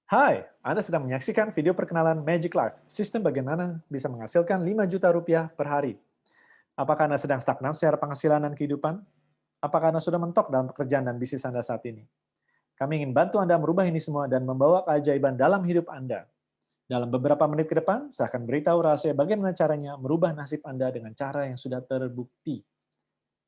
Hai, Anda sedang menyaksikan video perkenalan Magic Life, sistem bagaimana bisa menghasilkan 5 juta rupiah per hari. Apakah Anda sedang stagnan secara penghasilan dan kehidupan? Apakah Anda sudah mentok dalam pekerjaan dan bisnis Anda saat ini? Kami ingin bantu Anda merubah ini semua dan membawa keajaiban dalam hidup Anda. Dalam beberapa menit ke depan, saya akan beritahu rahasia bagaimana caranya merubah nasib Anda dengan cara yang sudah terbukti.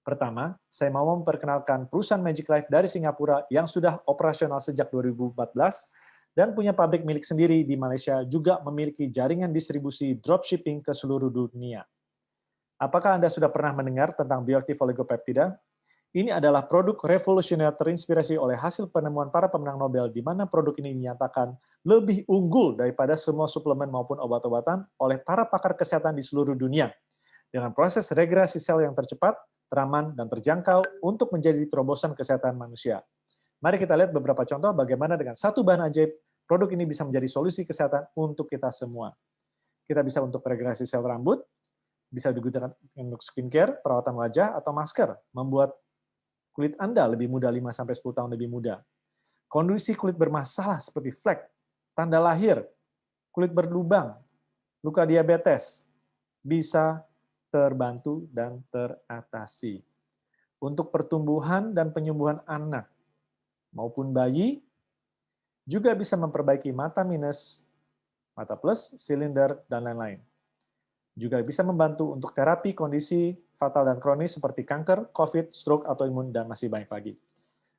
Pertama, saya mau memperkenalkan perusahaan Magic Life dari Singapura yang sudah operasional sejak 2014 dan punya pabrik milik sendiri di Malaysia, juga memiliki jaringan distribusi dropshipping ke seluruh dunia. Apakah Anda sudah pernah mendengar tentang Bioactive Oligopeptida? Ini adalah produk revolusioner terinspirasi oleh hasil penemuan para pemenang Nobel, di mana produk ini dinyatakan lebih unggul daripada semua suplemen maupun obat-obatan oleh para pakar kesehatan di seluruh dunia, dengan proses regenerasi sel yang tercepat, teraman, dan terjangkau untuk menjadi terobosan kesehatan manusia. Mari kita lihat beberapa contoh bagaimana dengan satu bahan ajaib, produk ini bisa menjadi solusi kesehatan untuk kita semua. Kita bisa untuk regenerasi sel rambut, bisa digunakan untuk skincare, perawatan wajah, atau masker, membuat kulit Anda lebih muda 5-10 tahun lebih muda. Kondisi kulit bermasalah seperti flek, tanda lahir, kulit berlubang, luka diabetes, bisa terbantu dan teratasi. Untuk pertumbuhan dan penyembuhan anak maupun bayi, juga bisa memperbaiki mata minus, mata plus, silinder, dan lain-lain. Juga bisa membantu untuk terapi kondisi fatal dan kronis seperti kanker, COVID, stroke, atau imun, dan masih banyak lagi.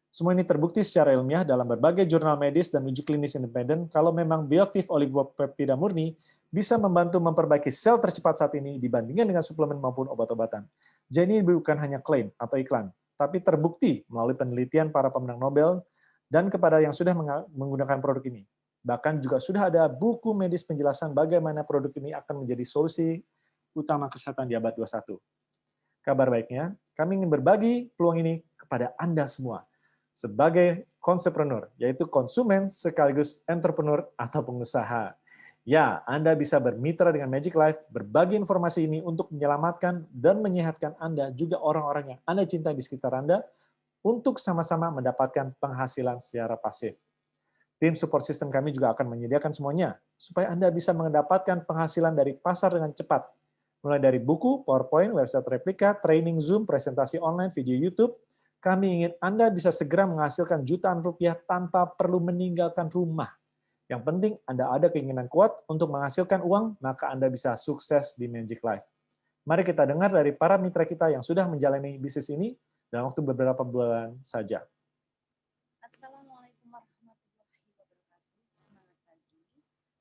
Semua ini terbukti secara ilmiah dalam berbagai jurnal medis dan uji klinis independen kalau memang Bioactive Oligopeptida murni bisa membantu memperbaiki sel tercepat saat ini dibandingkan dengan suplemen maupun obat-obatan. Jadi ini bukan hanya klaim atau iklan, tapi terbukti melalui penelitian para pemenang Nobel dan kepada yang sudah menggunakan produk ini. Bahkan juga sudah ada buku medis penjelasan bagaimana produk ini akan menjadi solusi utama kesehatan di abad 21. Kabar baiknya, kami ingin berbagi peluang ini kepada Anda semua sebagai konsepreneur, yaitu konsumen sekaligus entrepreneur atau pengusaha. Ya, Anda bisa bermitra dengan Magic Life, berbagi informasi ini untuk menyelamatkan dan menyehatkan Anda, juga orang-orang yang Anda cintai di sekitar Anda, untuk sama-sama mendapatkan penghasilan secara pasif. Tim support system kami juga akan menyediakan semuanya, supaya Anda bisa mendapatkan penghasilan dari pasar dengan cepat. Mulai dari buku, PowerPoint, website replika, training Zoom, presentasi online, video YouTube, kami ingin Anda bisa segera menghasilkan jutaan rupiah tanpa perlu meninggalkan rumah. Yang penting Anda ada keinginan kuat untuk menghasilkan uang, maka Anda bisa sukses di Magic Life. Mari kita dengar dari para mitra kita yang sudah menjalani bisnis ini dalam waktu beberapa bulan saja. Assalamualaikum warahmatullahi wabarakatuh. Selamat pagi.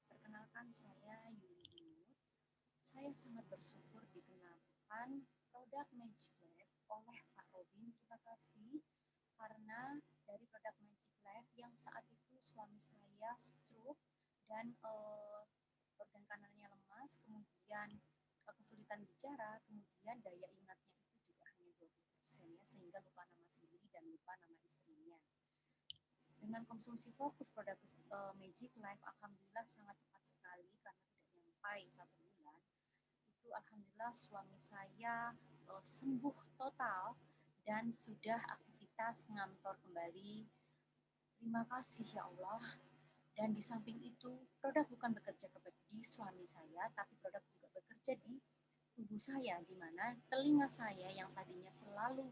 Perkenalkan saya Yuli Imut. Saya sangat bersyukur dikenalkan produk Magic Life oleh Pak Robin. Terima kasih karena dari produk Magic Life yang saat itu suami saya stroke dan organ kanalnya lemas, kemudian kesulitan bicara, kemudian daya ingatnya itu juga hanya 20% ya, sehingga lupa nama sendiri dan lupa nama istrinya. Dengan konsumsi fokus produk Magic Life, alhamdulillah sangat cepat sekali karena tidak sampai 1 bulan. Itu alhamdulillah suami saya sembuh total dan sudah aktivitas ngantor kembali. Terima kasih ya Allah. Dan di samping itu, produk bukan bekerja di suami saya, tapi produk juga bekerja di tubuh saya, di mana telinga saya yang tadinya selalu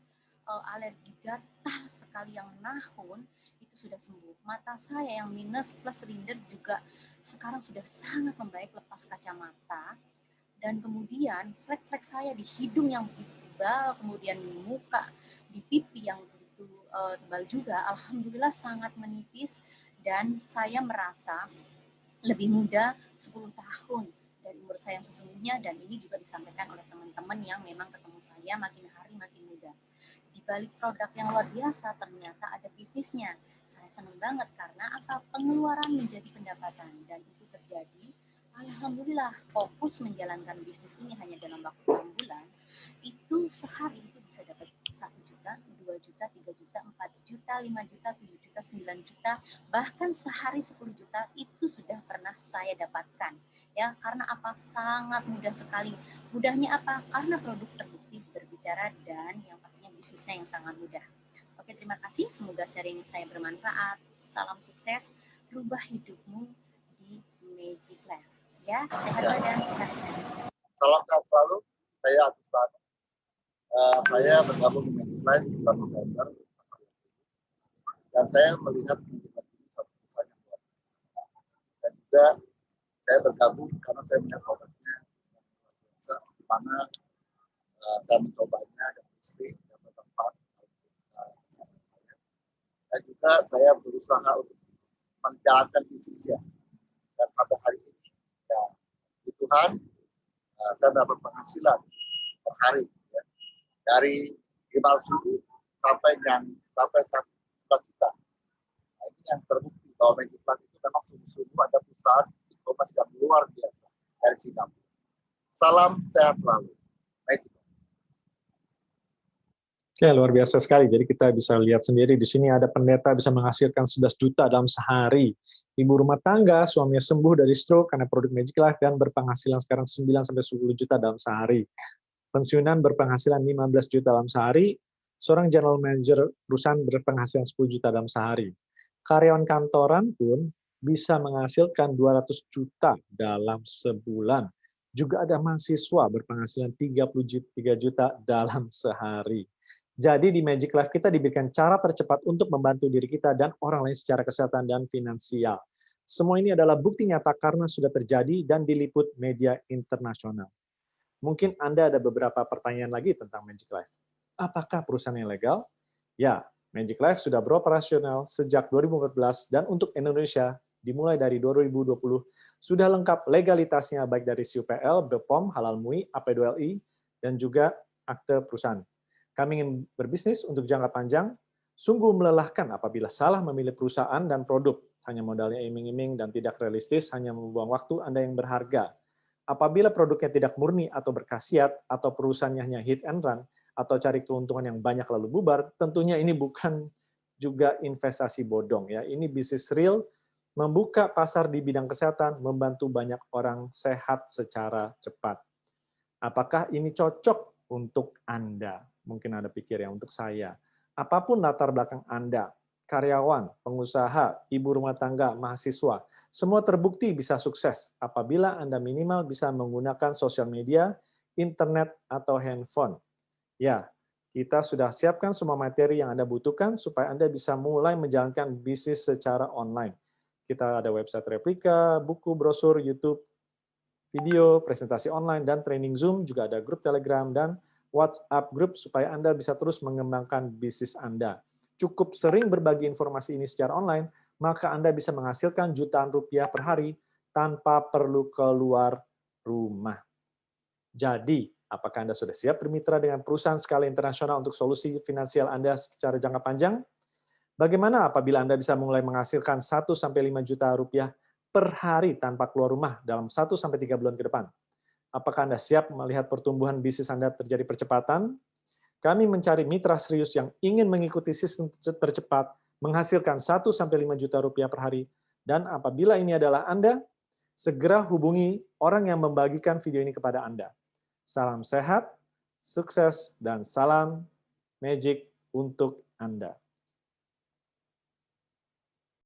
alergi gatal sekali yang menahun itu sudah sembuh. Mata saya yang minus plus rinder juga sekarang sudah sangat membaik lepas kacamata. Dan kemudian flek-flek saya di hidung yang begitu tebal, kemudian di muka, di pipi yang begitu tebal juga, alhamdulillah sangat menipis dan saya merasa lebih muda 10 tahun dari umur saya yang sesungguhnya, dan ini juga disampaikan oleh teman-teman yang memang ketemu saya makin hari makin muda. Di balik produk yang luar biasa ternyata ada bisnisnya. Saya senang banget karena apa? Pengeluaran menjadi pendapatan, dan itu terjadi. Alhamdulillah fokus menjalankan bisnis ini hanya dalam waktu 6 bulan. Itu sehari itu bisa dapat 1 juta, 2 juta, 3 juta, 4 juta, 5 juta, 7 juta, 9 juta, bahkan sehari 10 juta itu sudah pernah saya dapatkan. Ya, karena apa? Sangat mudah sekali. Mudahnya apa? Karena produk terbukti berbicara dan yang pastinya bisnisnya yang sangat mudah. Oke, terima kasih. Semoga sharing saya bermanfaat. Salam sukses. rubah hidupmu di Magic Life. Ya, sehat badan, sehat finansial. Salam sehat selalu. Saya Agus Tanu. Saya bergabung di Magic Life bulan November. Dan saya melihat ini satu perusahaan yang luar biasa. Dan juga saya bergabung karena saya melihat produknya yang luar biasa, di mana saya mencobanya dan istri dan bertempat saya. Dan juga saya berusaha untuk menjalankan bisnisnya. Dan sampai hari ini, ya, di Tuhan, saya dapat penghasilan per hari, ya, dari 5.000 sampai 11 juta. Nah, ini yang terbukti bahwa Magic Life itu memang sungguh-sungguh ada perusahaan e-commerce yang luar biasa dari Singapura. Salam sehat selalu. Magic Life. Oke, luar biasa sekali. Jadi kita bisa lihat sendiri di sini ada pendeta bisa menghasilkan 11 juta dalam sehari. Ibu rumah tangga, suaminya sembuh dari stroke karena produk Magic Life dan berpenghasilan sekarang 9 sampai 10 juta dalam sehari. Pensiunan berpenghasilan 15 juta dalam sehari. Seorang general manager perusahaan berpenghasilan 10 juta dalam sehari. Karyawan kantoran pun bisa menghasilkan 200 juta dalam sebulan. Juga ada mahasiswa berpenghasilan 33 juta dalam sehari. Jadi di Magic Life kita diberikan cara tercepat untuk membantu diri kita dan orang lain secara kesehatan dan finansial. Semua ini adalah bukti nyata karena sudah terjadi dan diliput media internasional. Mungkin Anda ada beberapa pertanyaan lagi tentang Magic Life. Apakah perusahaan yang legal? Ya, Magic Life sudah beroperasional sejak 2014 dan untuk Indonesia dimulai dari 2020 sudah lengkap legalitasnya baik dari SIUPL, BPOM, Halal MUI, AP2LI, dan juga akte perusahaan. Kami ingin berbisnis untuk jangka panjang, sungguh melelahkan apabila salah memilih perusahaan dan produk. Hanya modalnya iming-iming dan tidak realistis, hanya membuang waktu Anda yang berharga. Apabila produknya tidak murni atau berkhasiat, atau perusahaannya hanya hit and run, atau cari keuntungan yang banyak lalu bubar, tentunya ini bukan juga investasi bodong. Ya. Ini bisnis real, membuka pasar di bidang kesehatan, membantu banyak orang sehat secara cepat. Apakah ini cocok untuk Anda? Mungkin Anda pikir ya, untuk saya. Apapun latar belakang Anda, karyawan, pengusaha, ibu rumah tangga, mahasiswa, semua terbukti bisa sukses apabila Anda minimal bisa menggunakan sosial media, internet, atau handphone. Ya, kita sudah siapkan semua materi yang Anda butuhkan supaya Anda bisa mulai menjalankan bisnis secara online. Kita ada website replika, buku, brosur, YouTube, video, presentasi online, dan training Zoom, juga ada grup Telegram dan WhatsApp group supaya Anda bisa terus mengembangkan bisnis Anda. Cukup sering berbagi informasi ini secara online, maka Anda bisa menghasilkan jutaan rupiah per hari tanpa perlu keluar rumah. Jadi, apakah Anda sudah siap bermitra dengan perusahaan skala internasional untuk solusi finansial Anda secara jangka panjang? Bagaimana apabila Anda bisa mulai menghasilkan 1-5 juta rupiah per hari tanpa keluar rumah dalam 1-3 bulan ke depan? Apakah Anda siap melihat pertumbuhan bisnis Anda terjadi percepatan? Kami mencari mitra serius yang ingin mengikuti sistem tercepat, menghasilkan 1-5 juta rupiah per hari, dan apabila ini adalah Anda, segera hubungi orang yang membagikan video ini kepada Anda. Salam sehat, sukses, dan salam magic untuk Anda.